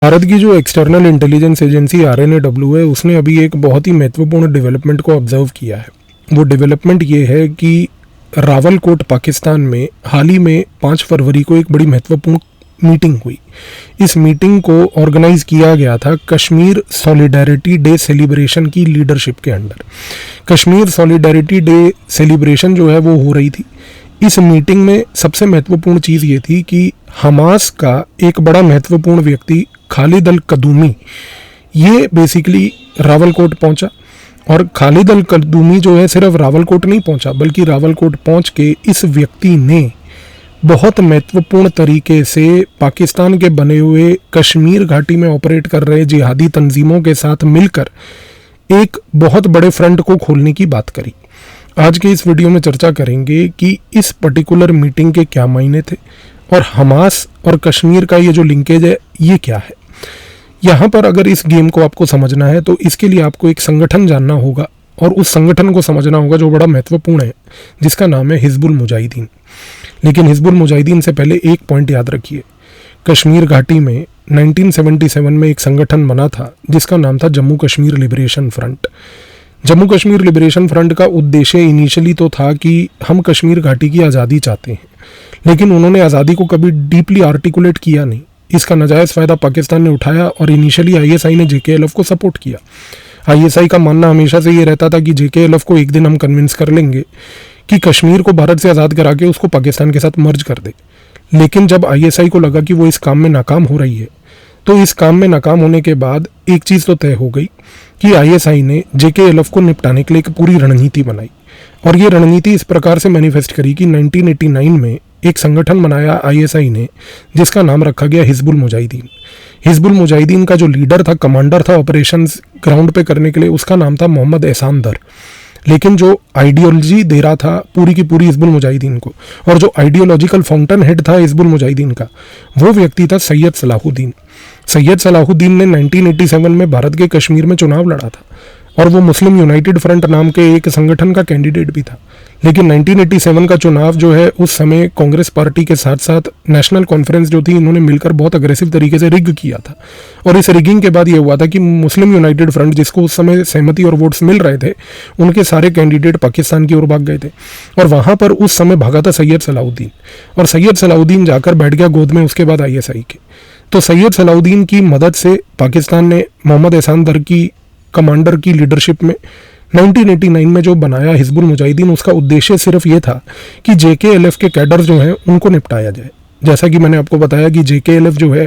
भारत की जो external intelligence agency आरएनएडब्ल्यू है, उसने अभी एक बहुत ही महत्वपूर्ण डेवलपमेंट को ऑब्जर्व किया है। वो डेवलपमेंट ये है कि रावलकोट पाकिस्तान में हाल ही में 5 फरवरी को एक बड़ी महत्वपूर्ण मीटिंग हुई। इस मीटिंग को ऑर्गेनाइज किया गया था कश्मीर सॉलिडेरिटी डे सेलिब्रेशन की लीडरशिप के under. Kashmir solidarity day celebration जो है वो हो रही थी। इस मीटिंग में सबसे महत्वपूर्ण चीज़ ये थी कि हमास का एक बड़ा महत्वपूर्ण व्यक्ति खालिद अल कदूमी, ये बेसिकली रावलकोट पहुंचा। और खालिद अल कदूमी जो है सिर्फ रावलकोट नहीं पहुंचा, बल्कि रावलकोट पहुंच के इस व्यक्ति ने बहुत महत्वपूर्ण तरीके से पाकिस्तान के बने हुए कश्मीर घाटी में ऑपरेट कर रहे जिहादी तंजीमों के साथ मिलकर एक बहुत बड़े फ्रंट को खोलने की बात करी। आज के इस वीडियो में चर्चा करेंगे कि इस पर्टिकुलर मीटिंग के क्या मायने थे और हमास और कश्मीर का ये जो लिंकेज है ये क्या है। यहाँ पर अगर इस गेम को आपको समझना है तो इसके लिए आपको एक संगठन जानना होगा और उस संगठन को समझना होगा जो बड़ा महत्वपूर्ण है, जिसका नाम है हिजबुल मुजाहिदीन। लेकिन हिजबुल मुजाहिदीन से पहले एक पॉइंट याद रखिए, कश्मीर घाटी में 1977 में एक संगठन बना था जिसका नाम था Jammu Kashmir liberation front. Jammu Kashmir liberation front का उद्देश्य इनिशियली तो था कि हम कश्मीर घाटी की आज़ादी चाहते हैं, लेकिन उन्होंने आज़ादी को कभी डीपली आर्टिकुलेट किया नहीं। इसका नाजायज़ फ़ायदा पाकिस्तान ने उठाया और इनिशियली आईएसआई ने जेकेएलएफ को सपोर्ट किया। आईएसआई का मानना हमेशा से ये रहता था कि जेकेएलएफ को एक दिन हम कन्विंस कर लेंगे कि कश्मीर को भारत से आज़ाद करा के उसको पाकिस्तान के साथ मर्ज कर दे। लेकिन जब आईएसआई को लगा कि वो इस काम में नाकाम हो रही है, तो इस काम में नाकाम होने के बाद एक चीज़ तो तय हो गई कि आईएसआई ने जेकेएलएफ को निपटाने के लिए एक पूरी रणनीति बनाई। और ये रणनीति इस प्रकार से मैनिफेस्ट करी कि 1989 में एक संगठन बनाया आईएसआई ने जिसका नाम रखा गया हिजबुल मुजाहिदीन। हिजबुल मुजाहिदीन का जो लीडर था, कमांडर था ऑपरेशंस ग्राउंड पे करने के लिए, उसका नाम था मोहम्मद एहसान दर। लेकिन जो आइडियोलॉजी दे रहा था पूरी की पूरी हिजबुल मुजाहिदीन को, और जो आइडियोलॉजिकल फाउंटेन हेड था हिजबुल मुजाहिदीन का, वो व्यक्ति था सैयद सलाहुद्दीन। सैयद सलाहुद्दीन ने 1987 में भारत के कश्मीर में चुनाव लड़ा था और वो मुस्लिम यूनाइटेड फ्रंट नाम के एक संगठन का कैंडिडेट भी था। लेकिन 1987 का चुनाव जो है, उस समय कांग्रेस पार्टी के साथ साथ नेशनल कॉन्फ्रेंस जो थी, इन्होंने मिलकर बहुत अग्रेसिव तरीके से रिग किया था। और इस रिगिंग के बाद ये हुआ था कि मुस्लिम यूनाइटेड फ्रंट, जिसको उस समय सहमति और वोट्स मिल रहे थे, उनके सारे कैंडिडेट पाकिस्तान की ओर भाग गए थे। और वहाँ पर उस समय भागा था सैयद सलाहुद्दीन, और सैयद सलाहुद्दीन जाकर बैठ गया गोद में उसके बाद आईएसआई के। तो सैयद सलाहुद्दीन की मदद से पाकिस्तान ने मोहम्मद एहसान दर की कमांडर की लीडरशिप में 1989 में जो बनाया हिजबुल मुजाहिदीन, उसका उद्देश्य सिर्फ ये था कि जेकेएलएफ के कैडर जो हैं उनको निपटाया जाए। जैसा कि मैंने आपको बताया कि जेकेएलएफ जो है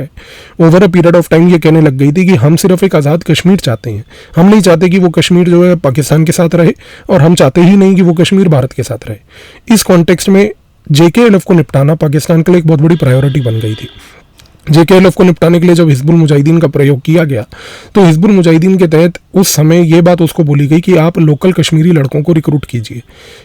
over a period of time ये कहने लग गई थी कि हम सिर्फ एक आज़ाद कश्मीर चाहते हैं, हम नहीं चाहते कि वो कश्मीर जो है पाकिस्तान के साथ रहे, और हम चाहते ही नहीं कि वो कश्मीर भारत के साथ रहे। इस कॉन्टेक्स्ट में जेकेएलएफ को निपटाना पाकिस्तान के लिए एक बहुत बड़ी प्रायोरिटी बन गई थी। जेकेएलएफ को निपटाने के लिए जब हिजबुल मुजाहिदीन का प्रयोग किया गया, तो हिजबुल मुजाहिदीन के तहत उस समय ये बात उसको बोली गई कि आप लोकल कश्मीरी लड़कों को रिक्रूट कीजिए।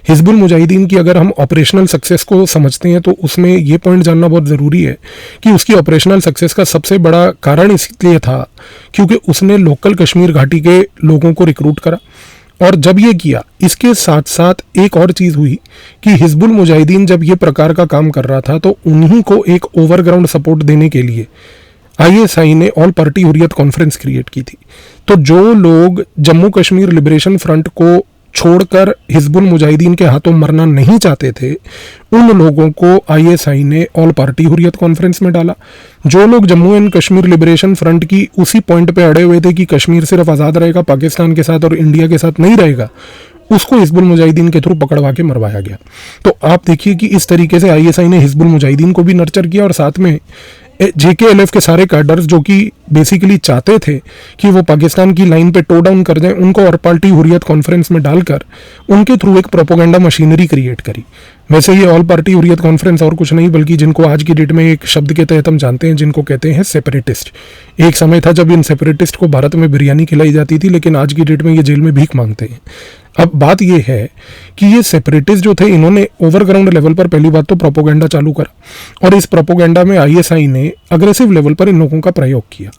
हिजबुल मुजाहिदीन की अगर हम ऑपरेशनल सक्सेस को समझते हैं तो उसमें ये पॉइंट जानना बहुत ज़रूरी है कि उसकी ऑपरेशनल सक्सेस का सबसे बड़ा कारण इसलिए था क्योंकि उसने लोकल कश्मीर घाटी के लोगों को रिक्रूट करा। और जब ये किया, इसके साथ साथ एक और चीज़ हुई कि हिजबुल मुजाहिदीन जब ये प्रकार का काम कर रहा था, तो उन्हीं को एक ओवरग्राउंड सपोर्ट देने के लिए आईएसआई ने all party Hurriyat conference create की थी। तो जो लोग जम्मू कश्मीर लिबरेशन फ्रंट को छोड़कर हिजबुल मुजाहिदीन के हाथों मरना नहीं चाहते थे, उन लोगों को आईएसआई ने ऑल पार्टी हुर्रियत कॉन्फ्रेंस में डाला। जो लोग Jammu and Kashmir liberation front की उसी पॉइंट पे अड़े हुए थे कि कश्मीर सिर्फ आज़ाद रहेगा पाकिस्तान के साथ और इंडिया के साथ नहीं रहेगा, उसको हिजबुल मुजाहिदीन के थ्रू पकड़वा के मरवाया गया। तो आप देखिए कि इस तरीके से आईएसआई ने हिजबुल मुजाहिदीन को भी नर्चर किया और साथ में जेकेएलएफ के सारे कैडर्स जो कि बेसिकली चाहते थे कि वो पाकिस्तान की लाइन पे टो डाउन कर जाएं, उनको और पार्टी हुर्रियत कॉन्फ्रेंस में डालकर उनके थ्रू एक प्रोपोगेंडा मशीनरी क्रिएट करी। वैसे ये ऑल पार्टी हुर्रियत कॉन्फ्रेंस और कुछ नहीं बल्कि जिनको आज की डेट में एक शब्द के तहत हम जानते हैं, जिनको कहते हैं सेपरेटिस्ट। एक समय था जब इन सेपरेटिस्ट को भारत में बिरयानी खिलाई जाती थी, लेकिन आज की डेट में ये जेल में भीख मांगते हैं। अब बात यह है कि ये सेपरेटिस्ट जो थे, इन्होंने ओवरग्राउंड लेवल पर पहली बात तो प्रोपोगेंडा चालू करा और इस प्रोपोगेंडा में आईएसआई ने अग्रेसिव लेवल पर इन लोगों का प्रयोग किया।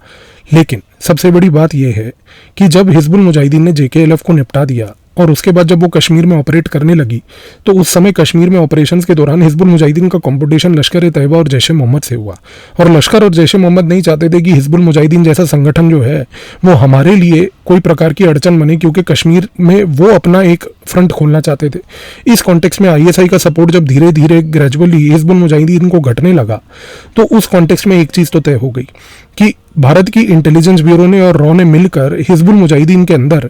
लेकिन सबसे बड़ी बात यह है कि जब हिजबुल मुजाहिदीन ने जेकेएलएफ को निपटा दिया और उसके बाद जब वो कश्मीर में ऑपरेट करने लगी तो उस समय कश्मीर में ऑपरेशंस के दौरान हिजबुल मुजाहिदीन का कंपटीशन लश्कर ए तैयबा और जैश ए मोहम्मद से हुआ। और लश्कर और जैश ए मोहम्मद नहीं चाहते थे कि हिजबुल मुजाहिदीन जैसा संगठन जो है वो हमारे लिए कोई प्रकार की अड़चन बने, क्योंकि कश्मीर में वो अपना एक फ्रंट खोलना चाहते थे। इस कॉन्टेक्स्ट में आईएसआई का सपोर्ट जब धीरे धीरे ग्रेजुअली हिजबुल मुजाहिदीन को घटने लगा तो उस कॉन्टेक्स्ट में एक चीज़ तो तय हो गई कि भारत की इंटेलिजेंस ब्यूरो ने और रॉ ने मिलकर हिजबुल मुजाहिदीन के अंदर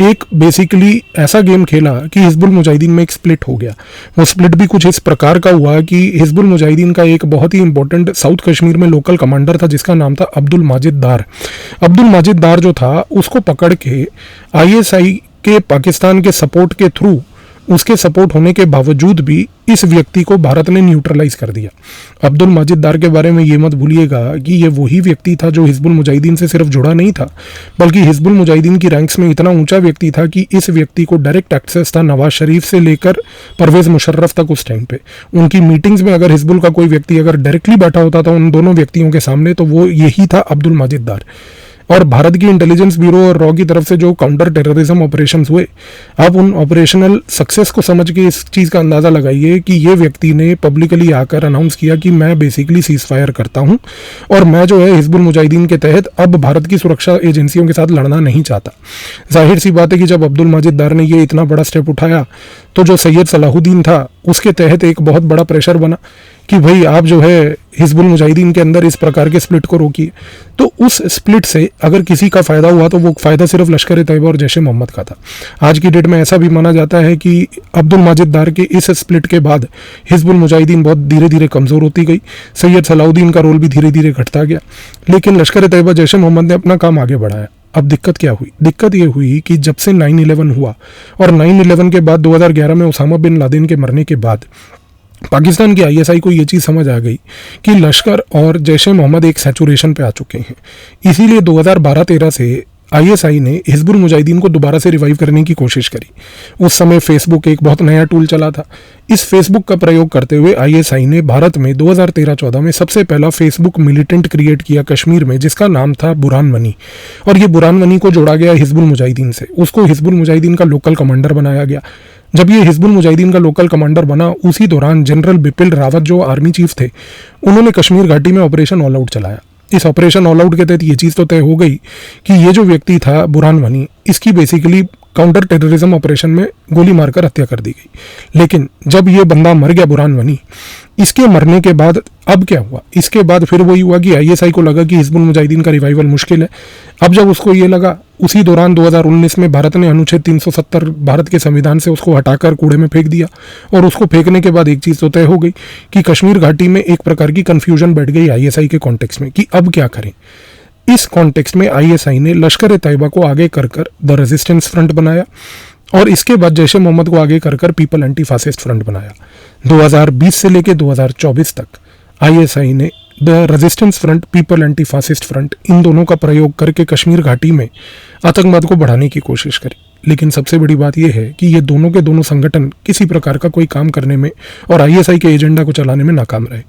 एक बेसिकली ऐसा गेम खेला कि हिजबुल मुजाहिदीन में एक स्प्लिट हो गया। वो स्प्लिट भी कुछ इस प्रकार का हुआ कि हिजबुल मुजाहिदीन का एक बहुत ही इंपॉर्टेंट साउथ कश्मीर में लोकल कमांडर था जिसका नाम था अब्दुल माजिद डार। अब्दुल माजिद डार जो था उसको पकड़ के आईएसआई के पाकिस्तान के सपोर्ट के थ्रू, उसके सपोर्ट होने के बावजूद भी इस व्यक्ति को भारत ने न्यूट्रलाइज कर दिया। अब्दुल माजिद डार के बारे में ये मत भूलिएगा कि ये वही व्यक्ति था जो हिजबुल मुजाहिदीन से सिर्फ जुड़ा नहीं था बल्कि हिजबुल मुजाहिदीन की रैंक्स में इतना ऊंचा व्यक्ति था कि इस व्यक्ति को डायरेक्ट एक्सेस था नवाज शरीफ से लेकर परवेज मुशर्रफ तक। उस टाइम पे उनकी मीटिंग्स में अगर हिजबुल का कोई व्यक्ति अगर डायरेक्टली बैठा होता था उन दोनों व्यक्तियों के सामने तो वो यही था अब्दुल माजिद डार। और भारत की इंटेलिजेंस ब्यूरो और रॉ की तरफ से जो काउंटर टेररिज्म ऑपरेशंस हुए, आप उन ऑपरेशनल सक्सेस को समझ के इस चीज़ का अंदाज़ा लगाइए कि ये व्यक्ति ने पब्लिकली आकर अनाउंस किया कि मैं बेसिकली सीज फायर करता हूं और मैं जो है हिजबुल मुजाहिदीन के तहत अब भारत की सुरक्षा एजेंसियों के साथ लड़ना नहीं चाहता। जाहिर सी बात है कि जब अब्दुल माजिद डार ने ये इतना बड़ा स्टेप उठाया तो जो सैयद सलाहुद्दीन था उसके तहत एक बहुत बड़ा प्रेशर बना कि भाई आप जो है हिजबुल मुजाहिदीन के अंदर इस प्रकार के स्प्लिट को रोकिए। तो उस स्प्लिट से अगर किसी का फ़ायदा हुआ तो वो फ़ायदा सिर्फ लश्कर ए तैयबा और जैश ए मोहम्मद का था। आज की डेट में ऐसा भी माना जाता है कि अब्दुल माजिद डार के इस स्प्लिट के बाद हिजबुल मुजाहिदीन बहुत धीरे धीरे कमज़ोर होती गई, सैयद सलाहुद्दीन का रोल भी धीरे धीरे घटता गया, लेकिन लश्कर ए तैयबा जैश ए मोहम्मद ने अपना काम आगे बढ़ाया। अब दिक्कत क्या हुई? दिक्कत ये हुई कि जब से 9/11 हुआ और 9/11 के बाद 2011 में ओसामा बिन लादेन के मरने के बाद पाकिस्तान की आईएसआई को ये चीज़ समझ आ गई कि लश्कर और जैश ए मोहम्मद एक सैचुरेशन पे आ चुके हैं। इसीलिए 2012-13 से आईएसआई ने हिजबुल मुजाहिदीन को दोबारा से रिवाइव करने की कोशिश करी। उस समय फेसबुक एक बहुत नया टूल चला था। इस फेसबुक का प्रयोग करते हुए आईएसआई ने भारत में 2013-14 में सबसे पहला फेसबुक मिलिटेंट क्रिएट किया कश्मीर में, जिसका नाम था बुरहान वनी। और ये बुरहान वनी को जोड़ा गया हिजबुल मुजाहिदीन से, उसको हिजबुल मुजाहिदीन का लोकल कमांडर बनाया गया। जब ये हिजबुल मुजाहिदीन का लोकल कमांडर बना उसी दौरान जनरल बिपिन रावत जो आर्मी चीफ थे उन्होंने कश्मीर घाटी में ऑपरेशन ऑल आउट चलाया। इस ऑपरेशन ऑल आउट के तहत ये चीज़ तो तय हो गई कि ये जो व्यक्ति था बुरहान वनी, इसकी बेसिकली काउंटर टेररिज्म ऑपरेशन में गोली मारकर हत्या कर दी गई। लेकिन जब ये बंदा मर गया बुरहान वनी, इसके मरने के बाद अब क्या हुआ? इसके बाद फिर वही हुआ कि आईएसआई को लगा कि हिजबुल मुजाहिदीन का रिवाइवल मुश्किल है। अब जब उसको ये लगा, उसी दौरान 2019 में भारत ने अनुच्छेद 370 भारत के संविधान से उसको हटाकर कूड़े में फेंक दिया। और उसको फेंकने के बाद एक चीज़ तो तय हो गई कि कश्मीर घाटी में एक प्रकार की कन्फ्यूजन बैठ गई आईएसआई के कॉन्टेक्स्ट में कि अब क्या करें। इस कॉन्टेक्स्ट में आईएसआई ने लश्कर ए तैयबा को आगे कर द रेजिस्टेंस फ्रंट बनाया और इसके बाद जैश ए मोहम्मद को आगे कर पीपल एंटी फासिस्ट फ्रंट बनाया। 2020 से लेकर 2024 तक आईएसआई ने the resistance front, people anti fascist front, इन दोनों का प्रयोग करके कश्मीर घाटी में आतंकवाद को बढ़ाने की कोशिश करी। लेकिन सबसे बड़ी बात यह है कि ये दोनों के दोनों संगठन किसी प्रकार का कोई काम करने में और आईएसआई के एजेंडा को चलाने में नाकाम रहे।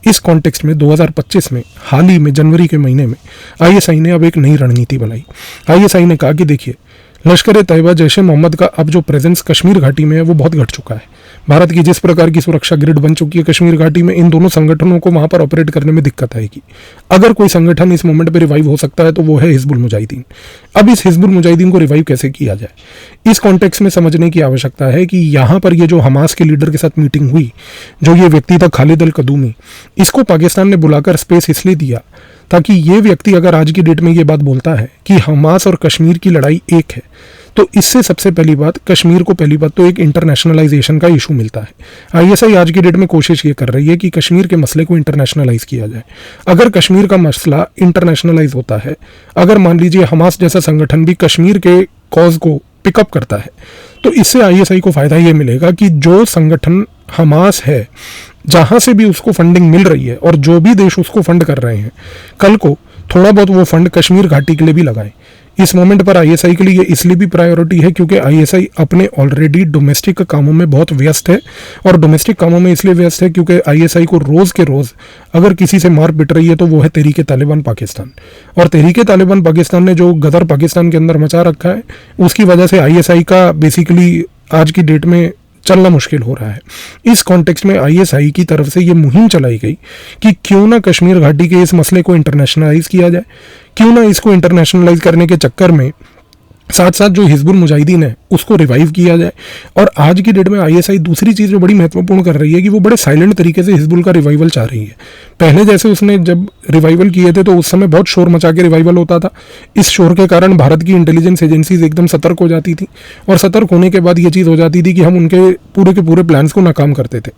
इस कॉन्टेक्स्ट में 2025 में हाल ही में जनवरी के महीने में आईएसआई ने अब एक नई रणनीति बनाई। आईएसआई ने कहा कि देखिए, लश्कर ए तैयबा, जैश ए मोहम्मद का अब जो प्रेजेंस कश्मीर घाटी में है वो बहुत घट चुका है। भारत की जिस प्रकार की सुरक्षा ग्रिड बन चुकी है कश्मीर घाटी में, इन दोनों संगठनों को वहां पर ऑपरेट करने में दिक्कत आएगी। अगर कोई संगठन इस मोमेंट पे रिवाइव हो सकता है तो वो है हिजबुल मुजाहिदीन। अब इस हिजबुल मुजाहिदीन को रिवाइव कैसे किया जाए, इस कॉन्टेक्स्ट में समझने की आवश्यकता है कि यहाँ पर ये जो हमास के लीडर के साथ मीटिंग हुई, जो ये व्यक्ति था खालिद अल कदूमी, इसको पाकिस्तान ने बुलाकर स्पेस इसलिए दिया ताकि ये व्यक्ति अगर आज की डेट में ये बात बोलता है कि हमास और कश्मीर की लड़ाई एक है, तो इससे सबसे पहली बात, कश्मीर को पहली बात तो एक इंटरनेशनलाइजेशन का इशू मिलता है। आईएसआई आज की डेट में कोशिश ये कर रही है कि कश्मीर के मसले को इंटरनेशनलाइज किया जाए। अगर कश्मीर का मसला इंटरनेशनलाइज होता है, अगर मान लीजिए हमास जैसा संगठन भी कश्मीर के कॉज को पिकअप करता है, तो इससे आईएसआई को फायदा ये मिलेगा कि जो संगठन हमास है, जहां से भी उसको फंडिंग मिल रही है और जो भी देश उसको फंड कर रहे हैं, कल को थोड़ा बहुत वो फंड कश्मीर घाटी के लिए भी लगाएं। इस मोमेंट पर आईएसआई के लिए ये इसलिए भी प्रायोरिटी है क्योंकि आईएसआई अपने ऑलरेडी डोमेस्टिक कामों में बहुत व्यस्त है, और डोमेस्टिक कामों में इसलिए व्यस्त है क्योंकि आईएसआई को रोज़ के रोज़ अगर किसी से मार पिट रही है तो वो है तहरीक तालिबान पाकिस्तान। और तहरीक तालिबान पाकिस्तान ने जो गदर पाकिस्तान के अंदर मचा रखा है, उसकी वजह से आईएसआई का बेसिकली आज की डेट में चलना मुश्किल हो रहा है। इस कॉन्टेक्स्ट में आईएसआई की तरफ से ये मुहिम चलाई गई कि क्यों ना कश्मीर घाटी के इस मसले को इंटरनेशनलाइज किया जाए, क्यों ना इसको इंटरनेशनलाइज करने के चक्कर में साथ साथ जो हिजबुल मुजाहिदीन है उसको रिवाइव किया जाए। और आज की डेट में आईएसआई दूसरी चीज़ जो बड़ी महत्वपूर्ण कर रही है कि वो बड़े साइलेंट तरीके से हिजबुल का रिवाइवल चाह रही है। पहले जैसे उसने जब रिवाइवल किए थे तो उस समय बहुत शोर मचा के रिवाइवल होता था। इस शोर के कारण भारत की इंटेलिजेंस एजेंसीज एकदम सतर्क हो जाती थी, और सतर्क होने के बाद ये चीज़ हो जाती थी कि हम उनके पूरे के पूरे प्लान्स को नाकाम करते थे।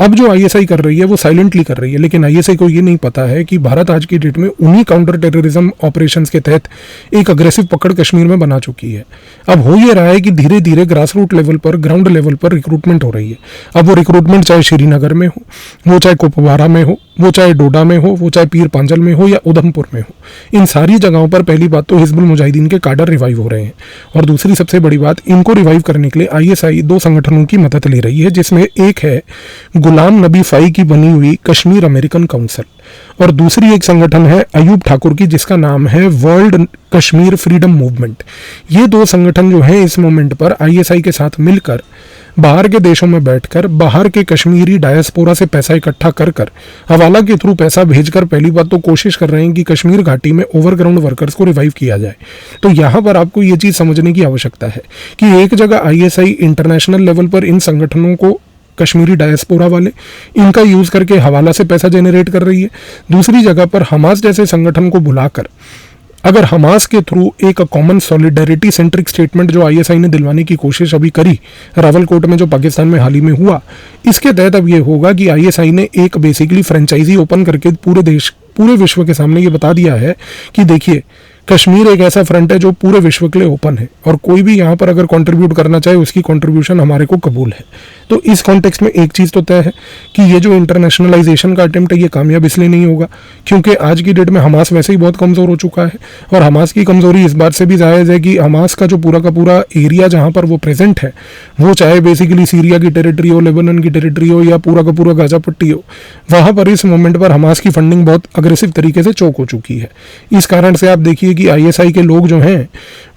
अब जो आईएसआई कर रही है वो साइलेंटली कर रही है, लेकिन आईएसआई को ये नहीं पता है कि भारत आज की डेट में उन्हीं काउंटर टेररिज्म ऑपरेशंस के तहत एक अग्रेसिव पकड़ कश्मीर में बना चुकी है। अब हो ये रहा है कि धीरे धीरे ग्रास रूट लेवल पर, ग्राउंड लेवल पर रिक्रूटमेंट हो रही है। अब वो रिक्रूटमेंट चाहे श्रीनगर में हो, वो चाहे कुपवारा में हो, वो चाहे डोडा में हो, वो चाहे पीर पांजल में हो या उधमपुर में हो, इन सारी जगहों पर पहली बात तो हिजबुल मुजाहिदीन के काडर रिवाइव हो रहे हैं, और दूसरी सबसे बड़ी बात, इनको रिवाइव करने के लिए आईएसआई दो संगठनों की मदद ले रही है, जिसमें एक है गुलाम नबी फाई की बनी हुई कश्मीर अमेरिकन काउंसिल, और दूसरी एक संगठन है अयूब ठाकुर की जिसका नाम है वर्ल्ड कश्मीर फ्रीडम मूवमेंट। ये दो संगठन जो हैं इस मोमेंट पर आईएसआई के साथ मिलकर बाहर के देशों में बैठकर बाहर के कश्मीरी डायस्पोरा से पैसा इकट्ठा कर हवाला के थ्रू पैसा भेजकर पहली बात तो कोशिश कर रहे हैं कि कश्मीर घाटी में ओवरग्राउंड वर्कर्स को रिवाइव किया जाए। तो यहाँ पर आपको ये चीज़ समझने की आवश्यकता है कि एक जगह आईएसआई इंटरनेशनल लेवल पर इन संगठनों को, कश्मीरी डायस्पोरा वाले, इनका यूज़ करके हवाला से पैसा जनरेट कर रही है, दूसरी जगह पर हमास जैसे संगठन को बुलाकर अगर हमास के थ्रू एक कॉमन सॉलिडेरिटी सेंट्रिक स्टेटमेंट जो आईएसआई ने दिलवाने की कोशिश अभी करी रावलकोट में, जो पाकिस्तान में हाल ही में हुआ, इसके तहत अब ये होगा कि आईएसआई ने एक बेसिकली फ्रेंचाइजी ओपन करके पूरे विश्व के सामने ये बता दिया है कि देखिए कश्मीर एक ऐसा फ्रंट है जो पूरे विश्व के लिए ओपन है, और कोई भी यहाँ पर अगर कंट्रीब्यूट करना चाहे उसकी कंट्रीब्यूशन हमारे को कबूल है। तो इस कॉन्टेक्स्ट में एक चीज़ तो तय है कि ये जो इंटरनेशनलाइजेशन का अटेम्प्ट है ये कामयाब इसलिए नहीं होगा क्योंकि आज की डेट में हमास वैसे ही बहुत कमज़ोर हो चुका है, और हमास की कमज़ोरी इस बात से भी जायज़ है कि हमास का जो पूरा का पूरा एरिया जहाँ पर वो प्रेजेंट है, वो चाहे बेसिकली सीरिया की टेरिटरी हो, लेबनान की टेरिटरी हो, या पूरा का पूरा गाजा पट्टी हो, वहाँ पर इस मोमेंट पर हमास की फंडिंग बहुत अग्रेसिव तरीके से चौक हो चुकी है। इस कारण से आप देखिए कि आईएसआई के लोग जो हैं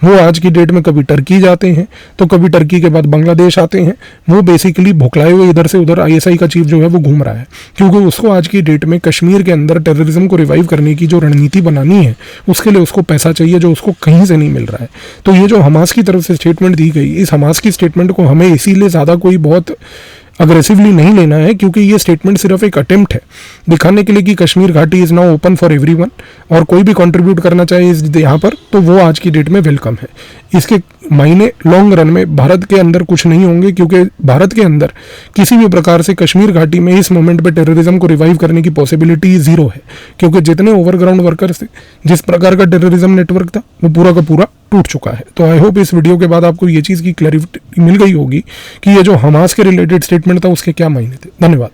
वो आज की डेट में कभी टर्की जाते हैं तो कभी टर्की के बाद बांग्लादेश आते हैं, वो बेसिकली भुखलाए हुए इधर से उधर आईएसआई का चीफ जो है वो घूम रहा है, क्योंकि उसको आज की डेट में कश्मीर के अंदर टेररिज्म को रिवाइव करने की जो रणनीति बनानी है उसके लिए उसको पैसा चाहिए जो उसको कहीं से नहीं मिल रहा है। तो ये जो हमास की तरफ से स्टेटमेंट दी गई, इस हमास की स्टेटमेंट को हमें इसीलिए ज़्यादा कोई बहुत अग्रेसिवली नहीं लेना है क्योंकि ये स्टेटमेंट सिर्फ एक अटेम्प्ट है दिखाने के लिए कि कश्मीर घाटी is now open for everyone, और कोई भी कंट्रीब्यूट करना चाहे इस यहाँ पर तो वो आज की डेट में वेलकम है। इसके मायने लॉन्ग रन में भारत के अंदर कुछ नहीं होंगे क्योंकि भारत के अंदर किसी भी प्रकार से कश्मीर घाटी में इस मोमेंट पे टेररिज्म को रिवाइव करने की पॉसिबिलिटी ज़ीरो है, क्योंकि जितने ओवरग्राउंड वर्कर्स थे, जिस प्रकार का टेररिज्म नेटवर्क था, वो पूरा का पूरा टूट चुका है। तो आई होप इस वीडियो के बाद आपको ये चीज़ की क्लैरिटी मिल गई होगी कि ये जो हमास के रिलेटेड स्टेटमेंट था उसके क्या मायने थे। धन्यवाद।